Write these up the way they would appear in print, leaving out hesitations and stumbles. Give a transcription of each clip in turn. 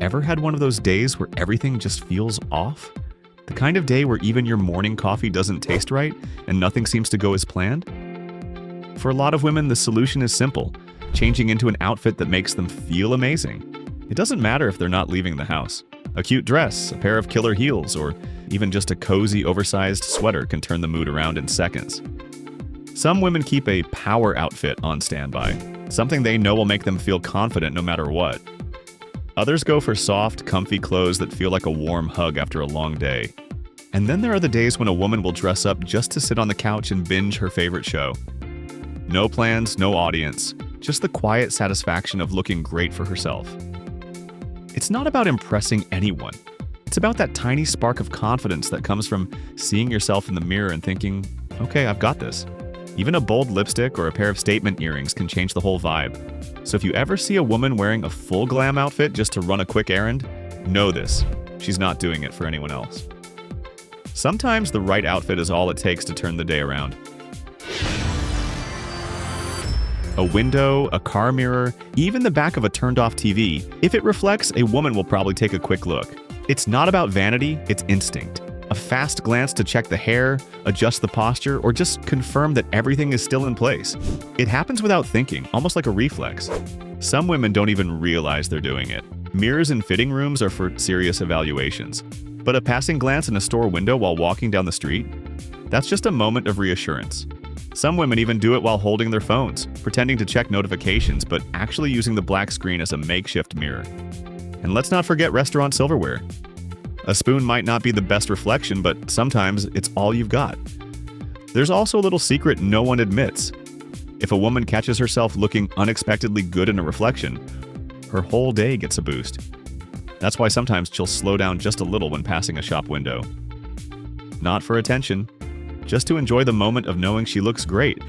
ever had one of those days where everything just feels off? The kind of day where even your morning coffee doesn't taste right and nothing seems to go as planned? For a lot of women, the solution is simple: changing into an outfit that makes them feel amazing. It doesn't matter if they're not leaving the house. A cute dress, a pair of killer heels, or even just a cozy, oversized sweater can turn the mood around in seconds. Some women keep a power outfit on standby, something they know will make them feel confident no matter what. Others go for soft, comfy clothes that feel like a warm hug after a long day. And then there are the days when a woman will dress up just to sit on the couch and binge her favorite show. No plans, no audience, just the quiet satisfaction of looking great for herself. It's not about impressing anyone. It's about that tiny spark of confidence that comes from seeing yourself in the mirror and thinking, okay, I've got this. Even a bold lipstick or a pair of statement earrings can change the whole vibe. So if you ever see a woman wearing a full glam outfit just to run a quick errand, know this: she's not doing it for anyone else. Sometimes the right outfit is all it takes to turn the day around. A window, a car mirror, even the back of a turned-off TV, if it reflects, a woman will probably take a quick look. It's not about vanity, it's instinct. A fast glance to check the hair, adjust the posture, or just confirm that everything is still in place. It happens without thinking, almost like a reflex. Some women don't even realize they're doing it. Mirrors in fitting rooms are for serious evaluations. But a passing glance in a store window while walking down the street? That's just a moment of reassurance. Some women even do it while holding their phones, pretending to check notifications, but actually using the black screen as a makeshift mirror. And let's not forget restaurant silverware. A spoon might not be the best reflection, but sometimes it's all you've got. There's also a little secret no one admits. If a woman catches herself looking unexpectedly good in a reflection, her whole day gets a boost. That's why sometimes she'll slow down just a little when passing a shop window. Not for attention, just to enjoy the moment of knowing she looks great.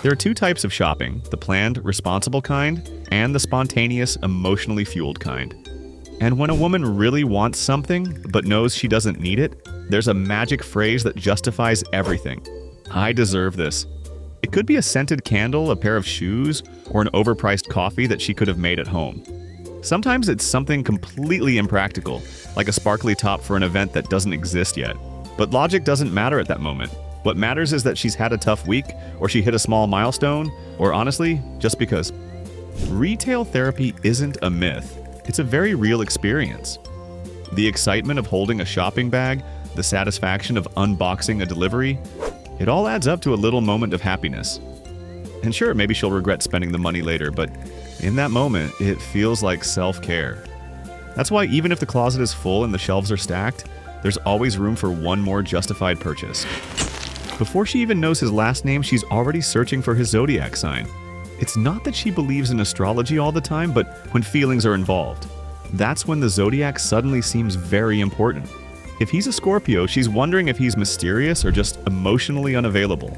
There are two types of shopping: the planned, responsible kind, and the spontaneous, emotionally fueled kind. And when a woman really wants something, but knows she doesn't need it, there's a magic phrase that justifies everything: I deserve this. It could be a scented candle, a pair of shoes, or an overpriced coffee that she could have made at home. Sometimes it's something completely impractical, like a sparkly top for an event that doesn't exist yet. But logic doesn't matter at that moment. What matters is that she's had a tough week, or she hit a small milestone, or honestly, just because. Retail therapy isn't a myth. It's a very real experience. The excitement of holding a shopping bag, the satisfaction of unboxing a delivery, it all adds up to a little moment of happiness. And sure, maybe she'll regret spending the money later, but in that moment, it feels like self-care. That's why even if the closet is full and the shelves are stacked, there's always room for one more justified purchase. Before she even knows his last name, she's already searching for his zodiac sign. It's not that she believes in astrology all the time, but when feelings are involved. That's when the zodiac suddenly seems very important. If he's a Scorpio, she's wondering if he's mysterious or just emotionally unavailable.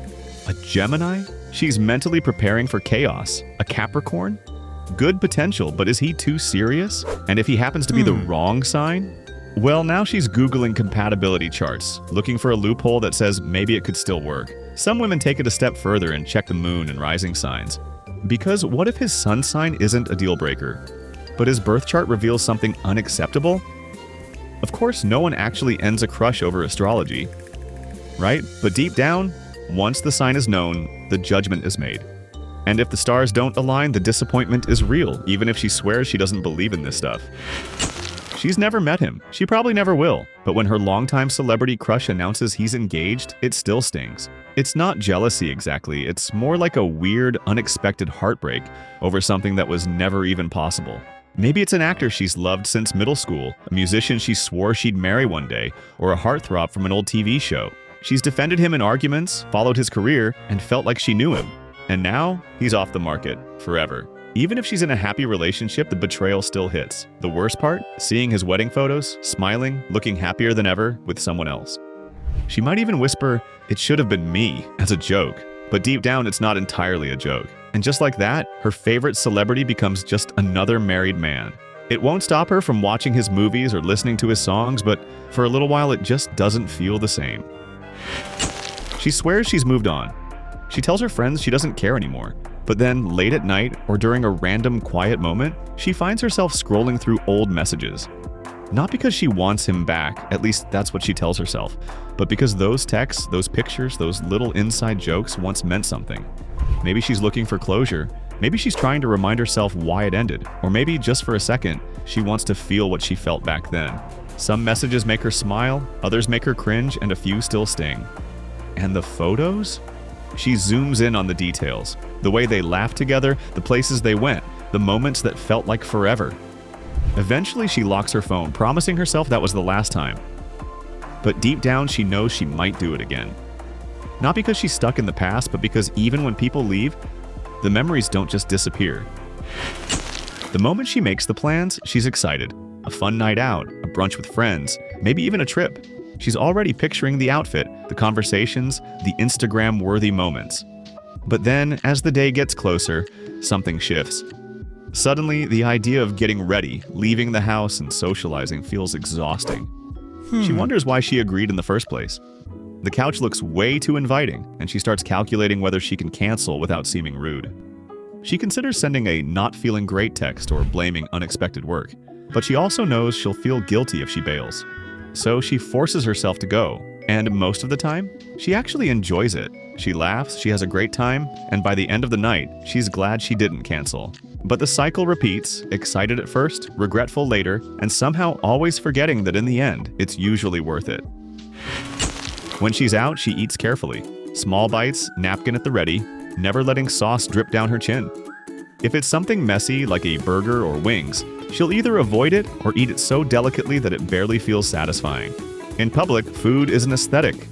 A Gemini? She's mentally preparing for chaos. A Capricorn? Good potential, but is he too serious? And if he happens to be the wrong sign? Well, now she's Googling compatibility charts, looking for a loophole that says maybe it could still work. Some women take it a step further and check the moon and rising signs. Because what if his sun sign isn't a deal breaker, but his birth chart reveals something unacceptable? Of course, no one actually ends a crush over astrology, right? But deep down, once the sign is known, the judgment is made. And if the stars don't align, the disappointment is real, even if she swears she doesn't believe in this stuff. She's never met him. She probably never will. But when her longtime celebrity crush announces he's engaged, it still stings. It's not jealousy exactly. It's more like a weird, unexpected heartbreak over something that was never even possible. Maybe it's an actor she's loved since middle school, a musician she swore she'd marry one day, or a heartthrob from an old TV show. She's defended him in arguments, followed his career, and felt like she knew him. And now, he's off the market, forever. Even if she's in a happy relationship, the betrayal still hits. The worst part? Seeing his wedding photos, smiling, looking happier than ever with someone else. She might even whisper, "It should have been me," as a joke. But deep down, it's not entirely a joke. And just like that, her favorite celebrity becomes just another married man. It won't stop her from watching his movies or listening to his songs, but for a little while, it just doesn't feel the same. She swears she's moved on. She tells her friends she doesn't care anymore. But then, late at night or during a random quiet moment, she finds herself scrolling through old messages. Not because she wants him back, at least that's what she tells herself, but because those texts, those pictures, those little inside jokes once meant something. Maybe she's looking for closure. Maybe she's trying to remind herself why it ended. Or maybe, just for a second, she wants to feel what she felt back then. Some messages make her smile, others make her cringe, and a few still sting. And the photos? She zooms in on the details. The way they laughed together, the places they went, the moments that felt like forever. Eventually, she locks her phone, promising herself that was the last time. But deep down, she knows she might do it again. Not because she's stuck in the past, but because even when people leave, the memories don't just disappear. The moment she makes the plans, she's excited. A fun night out, a brunch with friends, maybe even a trip. She's already picturing the outfit, the conversations, the Instagram-worthy moments. But then, as the day gets closer, something shifts. Suddenly, the idea of getting ready, leaving the house, and socializing feels exhausting. She wonders why she agreed in the first place. The couch looks way too inviting, and she starts calculating whether she can cancel without seeming rude. She considers sending a not feeling great text or blaming unexpected work, but she also knows she'll feel guilty if she bails. So she forces herself to go, and most of the time, she actually enjoys it. She laughs, she has a great time, and by the end of the night, she's glad she didn't cancel. But the cycle repeats, excited at first, regretful later, and somehow always forgetting that in the end, it's usually worth it. When she's out, she eats carefully. Small bites, napkin at the ready, never letting sauce drip down her chin. If it's something messy like a burger or wings, she'll either avoid it or eat it so delicately that it barely feels satisfying. In public, food is an aesthetic.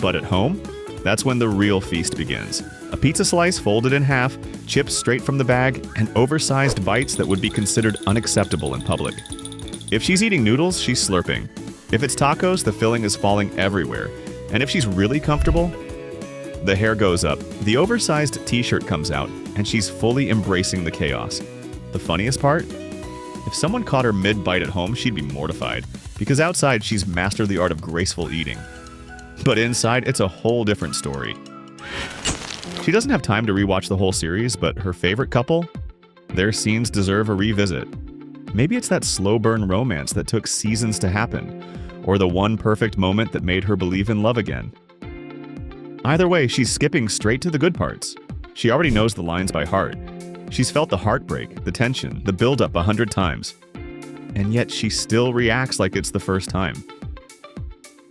But at home, that's when the real feast begins. A pizza slice folded in half, chips straight from the bag, and oversized bites that would be considered unacceptable in public. If she's eating noodles, she's slurping. If it's tacos, the filling is falling everywhere. And if she's really comfortable, the hair goes up, the oversized t-shirt comes out, and she's fully embracing the chaos. The funniest part? If someone caught her mid-bite at home, she'd be mortified, because outside she's mastered the art of graceful eating. But inside, it's a whole different story. She doesn't have time to rewatch the whole series, but her favorite couple? Their scenes deserve a revisit. Maybe it's that slow-burn romance that took seasons to happen, or the one perfect moment that made her believe in love again. Either way, she's skipping straight to the good parts. She already knows the lines by heart. She's felt the heartbreak, the tension, the buildup 100 times. And yet she still reacts like it's the first time.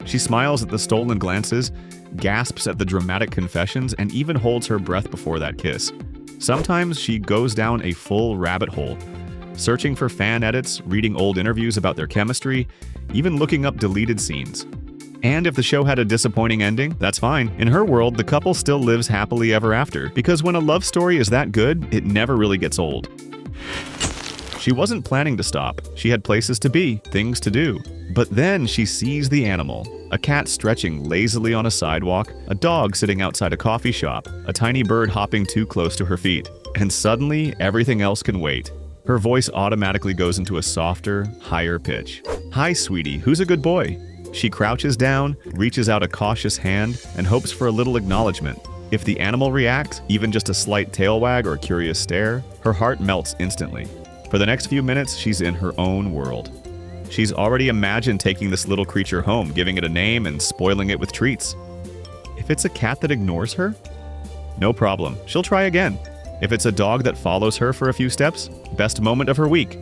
She smiles at the stolen glances, gasps at the dramatic confessions, and even holds her breath before that kiss. Sometimes she goes down a full rabbit hole, searching for fan edits, reading old interviews about their chemistry, even looking up deleted scenes. And if the show had a disappointing ending, that's fine. In her world, the couple still lives happily ever after, because when a love story is that good, it never really gets old. She wasn't planning to stop. She had places to be, things to do. But then she sees the animal. A cat stretching lazily on a sidewalk, a dog sitting outside a coffee shop, a tiny bird hopping too close to her feet. And suddenly, everything else can wait. Her voice automatically goes into a softer, higher pitch. "Hi, sweetie, who's a good boy?" She crouches down, reaches out a cautious hand, and hopes for a little acknowledgement. If the animal reacts, even just a slight tail wag or a curious stare, her heart melts instantly. For the next few minutes, she's in her own world. She's already imagined taking this little creature home, giving it a name, and spoiling it with treats. If it's a cat that ignores her? No problem, she'll try again. If it's a dog that follows her for a few steps, best moment of her week.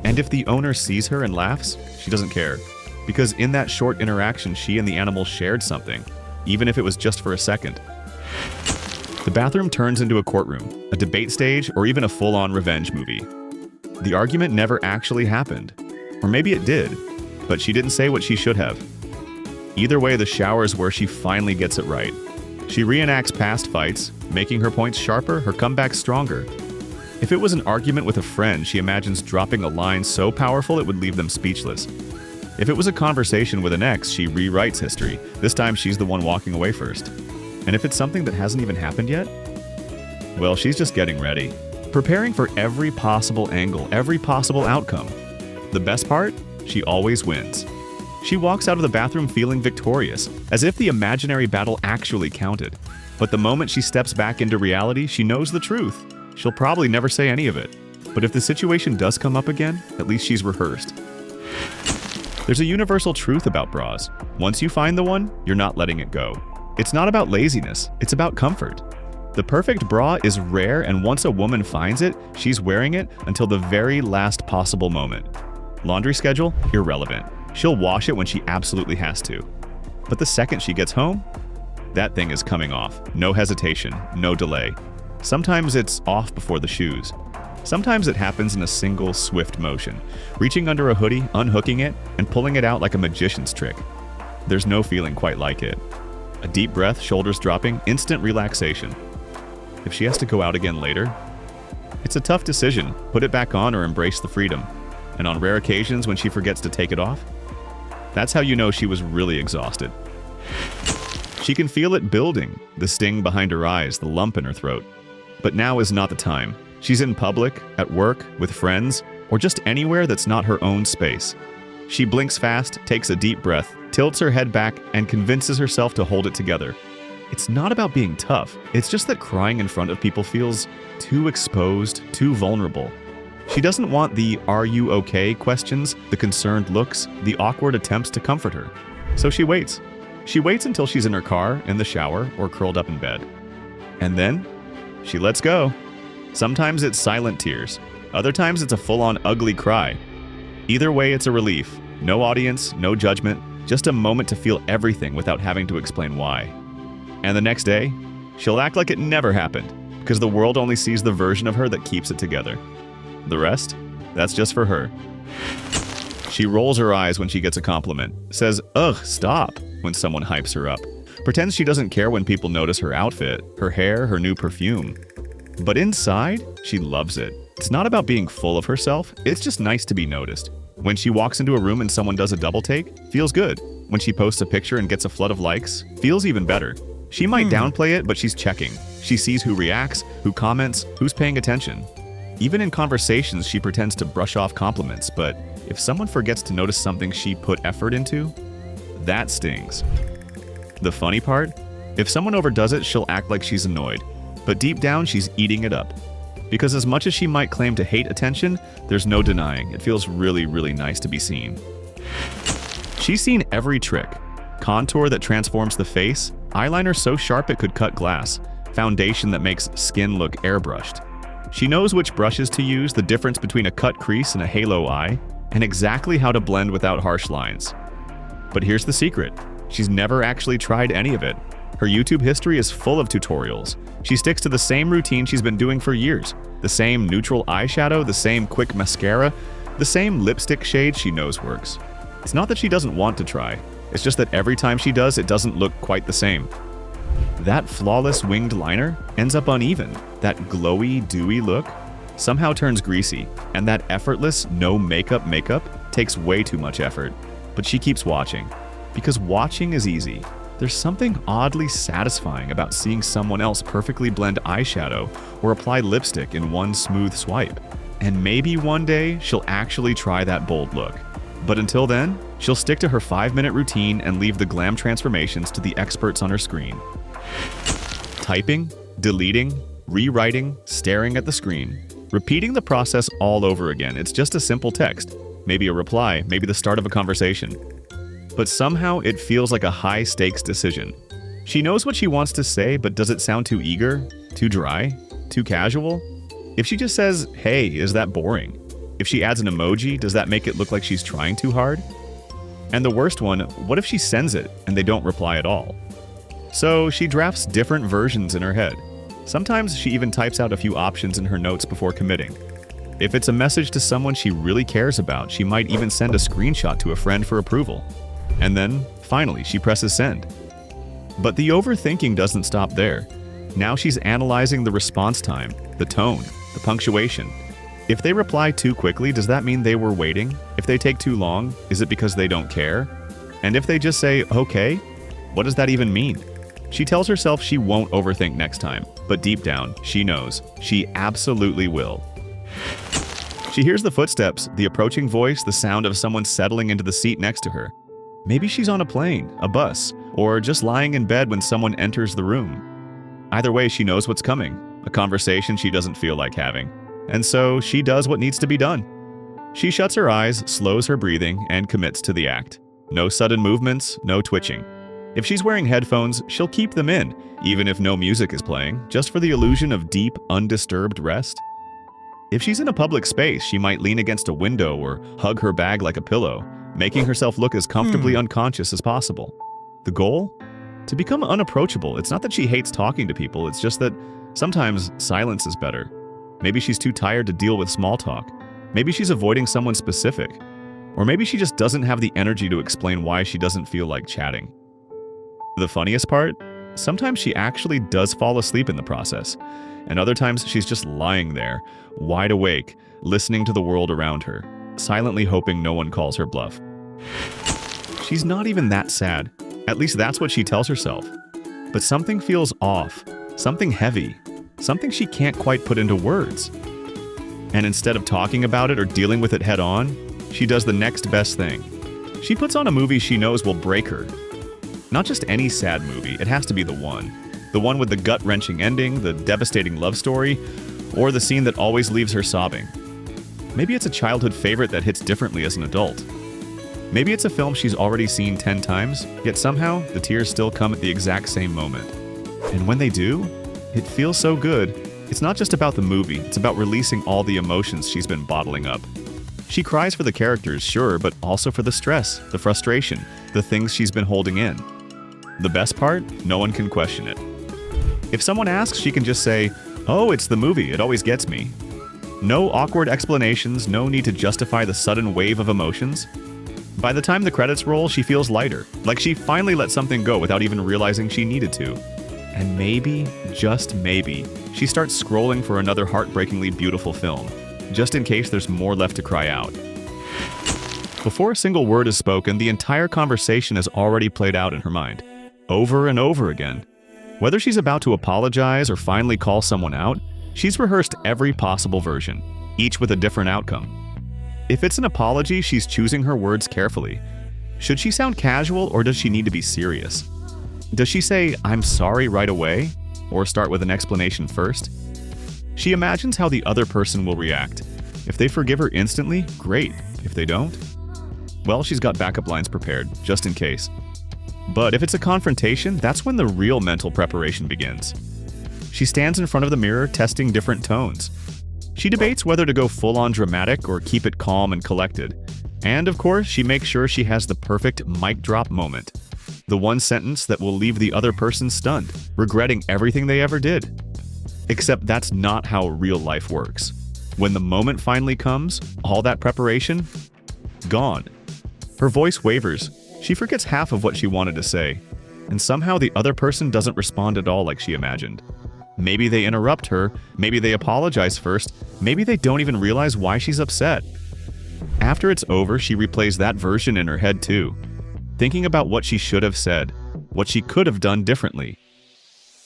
And if the owner sees her and laughs, she doesn't care. Because in that short interaction, she and the animal shared something, even if it was just for a second. The bathroom turns into a courtroom, a debate stage, or even a full-on revenge movie. The argument never actually happened. Or maybe it did, but she didn't say what she should have. Either way, the shower is where she finally gets it right. She reenacts past fights, making her points sharper, her comebacks stronger. If it was an argument with a friend, she imagines dropping a line so powerful it would leave them speechless. If it was a conversation with an ex, she rewrites history. This time she's the one walking away first. And if it's something that hasn't even happened yet? Well, she's just getting ready. Preparing for every possible angle, every possible outcome. The best part? She always wins. She walks out of the bathroom feeling victorious, as if the imaginary battle actually counted. But the moment she steps back into reality, she knows the truth. She'll probably never say any of it. But if the situation does come up again, at least she's rehearsed. There's a universal truth about bras. Once you find the one, you're not letting it go. It's not about laziness, it's about comfort. The perfect bra is rare, and once a woman finds it, she's wearing it until the very last possible moment. Laundry schedule? Irrelevant. She'll wash it when she absolutely has to. But the second she gets home, that thing is coming off. No hesitation, no delay. Sometimes it's off before the shoes. Sometimes it happens in a single, swift motion, reaching under a hoodie, unhooking it, and pulling it out like a magician's trick. There's no feeling quite like it. A deep breath, shoulders dropping, instant relaxation. If she has to go out again later, it's a tough decision. Put it back on or embrace the freedom. And on rare occasions when she forgets to take it off, that's how you know she was really exhausted. She can feel it building, the sting behind her eyes, the lump in her throat. But now is not the time. She's in public, at work, with friends, or just anywhere that's not her own space. She blinks fast, takes a deep breath, tilts her head back, and convinces herself to hold it together. It's not about being tough. It's just that crying in front of people feels too exposed, too vulnerable. She doesn't want the "are you okay" questions, the concerned looks, the awkward attempts to comfort her. So she waits. She waits until she's in her car, in the shower, or curled up in bed. And then, she lets go. Sometimes it's silent tears. Other times it's a full-on ugly cry. Either way, it's a relief. No audience, no judgment, just a moment to feel everything without having to explain why. And the next day, she'll act like it never happened, because the world only sees the version of her that keeps it together. The rest? That's just for her. She rolls her eyes when she gets a compliment, says, "Ugh, stop," when someone hypes her up, pretends she doesn't care when people notice her outfit, her hair, her new perfume. But inside, she loves it. It's not about being full of herself, it's just nice to be noticed. When she walks into a room and someone does a double take, feels good. When she posts a picture and gets a flood of likes, feels even better. She might downplay it, but she's checking. She sees who reacts, who comments, who's paying attention. Even in conversations, she pretends to brush off compliments, but if someone forgets to notice something she put effort into, that stings. The funny part? If someone overdoes it, she'll act like she's annoyed. But deep down, she's eating it up. Because as much as she might claim to hate attention, there's no denying it feels really, really nice to be seen. She's seen every trick. Contour that transforms the face, eyeliner so sharp it could cut glass, foundation that makes skin look airbrushed. She knows which brushes to use, the difference between a cut crease and a halo eye, and exactly how to blend without harsh lines. But here's the secret. She's never actually tried any of it. Her YouTube history is full of tutorials. She sticks to the same routine she's been doing for years. The same neutral eyeshadow, the same quick mascara, the same lipstick shade she knows works. It's not that she doesn't want to try. It's just that every time she does, it doesn't look quite the same. That flawless winged liner ends up uneven. That glowy, dewy look somehow turns greasy. And that effortless, no makeup takes way too much effort. But she keeps watching. Because watching is easy. There's something oddly satisfying about seeing someone else perfectly blend eyeshadow or apply lipstick in one smooth swipe. And maybe one day she'll actually try that bold look. But until then, she'll stick to her 5-minute routine and leave the glam transformations to the experts on her screen. Typing, deleting, rewriting, staring at the screen. Repeating the process all over again. It's just a simple text. Maybe a reply, maybe the start of a conversation. But somehow it feels like a high-stakes decision. She knows what she wants to say, but does it sound too eager? Too dry? Too casual? If she just says, "Hey, is that boring?" If she adds an emoji, does that make it look like she's trying too hard? And the worst one, what if she sends it and they don't reply at all? So she drafts different versions in her head. Sometimes she even types out a few options in her notes before committing. If it's a message to someone she really cares about, she might even send a screenshot to a friend for approval. And then, finally, she presses send. But the overthinking doesn't stop there. Now she's analyzing the response time, the tone, the punctuation. If they reply too quickly, does that mean they were waiting? If they take too long, is it because they don't care? And if they just say, "Okay," what does that even mean? She tells herself she won't overthink next time, but deep down, she knows. She absolutely will. She hears the footsteps, the approaching voice, the sound of someone settling into the seat next to her. Maybe she's on a plane, a bus, or just lying in bed when someone enters the room. Either way, she knows what's coming, a conversation she doesn't feel like having. And so she does what needs to be done. She shuts her eyes, slows her breathing, and commits to the act. No sudden movements, no twitching. If she's wearing headphones, she'll keep them in, even if no music is playing, just for the illusion of deep, undisturbed rest. If she's in a public space, she might lean against a window or hug her bag like a pillow, making herself look as comfortably unconscious as possible. The goal? To become unapproachable. It's not that she hates talking to people, it's just that sometimes silence is better. Maybe she's too tired to deal with small talk. Maybe she's avoiding someone specific. Or maybe she just doesn't have the energy to explain why she doesn't feel like chatting. The funniest part? Sometimes she actually does fall asleep in the process, and other times she's just lying there, wide awake, listening to the world around her, silently hoping no one calls her bluff. She's not even that sad. At least that's what she tells herself. But something feels off, something heavy, something she can't quite put into words. And instead of talking about it or dealing with it head on, she does the next best thing. She puts on a movie she knows will break her. Not just any sad movie, it has to be the one. The one with the gut-wrenching ending, the devastating love story, or the scene that always leaves her sobbing. Maybe it's a childhood favorite that hits differently as an adult. Maybe it's a film she's already seen 10 times, yet somehow the tears still come at the exact same moment. And when they do, it feels so good. It's not just about the movie, it's about releasing all the emotions she's been bottling up. She cries for the characters, sure, but also for the stress, the frustration, the things she's been holding in. The best part? No one can question it. If someone asks, she can just say, "Oh, it's the movie, it always gets me." No awkward explanations, no need to justify the sudden wave of emotions. By the time the credits roll, she feels lighter, like she finally let something go without even realizing she needed to. And maybe, just maybe, she starts scrolling for another heartbreakingly beautiful film, just in case there's more left to cry out. Before a single word is spoken, the entire conversation has already played out in her mind, over and over again. Whether she's about to apologize or finally call someone out, she's rehearsed every possible version, each with a different outcome. If it's an apology, she's choosing her words carefully. Should she sound casual or does she need to be serious? Does she say, "I'm sorry" right away, or start with an explanation first? She imagines how the other person will react. If they forgive her instantly, great. If they don't, well, she's got backup lines prepared, just in case. But if it's a confrontation, that's when the real mental preparation begins. She stands in front of the mirror, testing different tones. She debates whether to go full-on dramatic or keep it calm and collected. And of course, she makes sure she has the perfect mic drop moment. The one sentence that will leave the other person stunned, regretting everything they ever did. Except that's not how real life works. When the moment finally comes, all that preparation, gone. Her voice wavers. She forgets half of what she wanted to say. And somehow the other person doesn't respond at all like she imagined. Maybe they interrupt her, maybe they apologize first, maybe they don't even realize why she's upset. After it's over, she replays that version in her head too, thinking about what she should have said, what she could have done differently.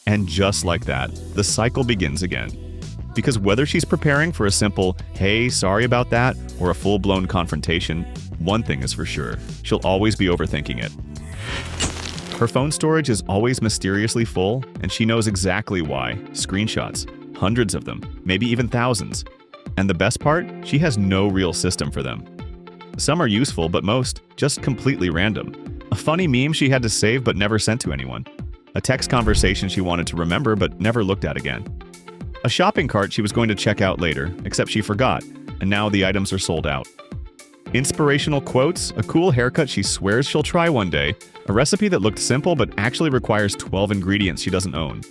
And just like that, the cycle begins again. Because whether she's preparing for a simple, "Hey, sorry about that," or a full-blown confrontation, one thing is for sure, she'll always be overthinking it. Her phone storage is always mysteriously full, and she knows exactly why. Screenshots, hundreds of them, maybe even thousands. And the best part, she has no real system for them. Some are useful, but most just completely random. A funny meme she had to save but never sent to anyone. A text conversation she wanted to remember but never looked at again. A shopping cart she was going to check out later, except she forgot, and now the items are sold out. Inspirational quotes, a cool haircut she swears she'll try one day, a recipe that looked simple but actually requires 12 ingredients she doesn't own.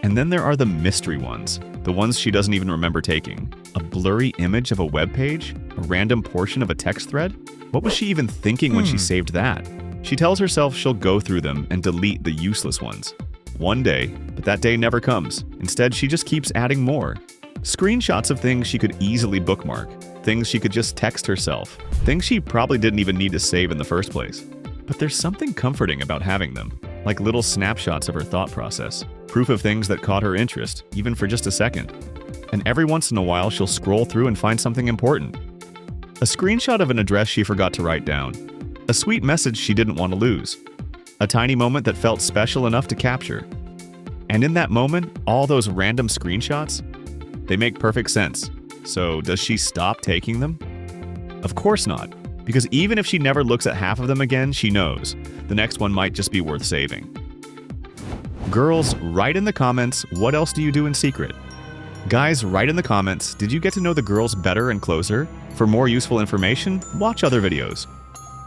And then there are the mystery ones, the ones she doesn't even remember taking. A blurry image of a web page? A random portion of a text thread? What was she even thinking when she saved that? She tells herself she'll go through them and delete the useless ones. One day, but that day never comes. Instead, she just keeps adding more. Screenshots of things she could easily bookmark, things she could just text herself, things she probably didn't even need to save in the first place. But there's something comforting about having them, like little snapshots of her thought process, proof of things that caught her interest, even for just a second. And every once in a while, she'll scroll through and find something important. A screenshot of an address she forgot to write down, a sweet message she didn't want to lose, a tiny moment that felt special enough to capture. And in that moment, all those random screenshots, they make perfect sense. So does she stop taking them? Of course not, because even if she never looks at half of them again, she knows the next one might just be worth saving. Girls, write in the comments, what else do you do in secret? Guys, write in the comments, did you get to know the girls better and closer? For more useful information, watch other videos.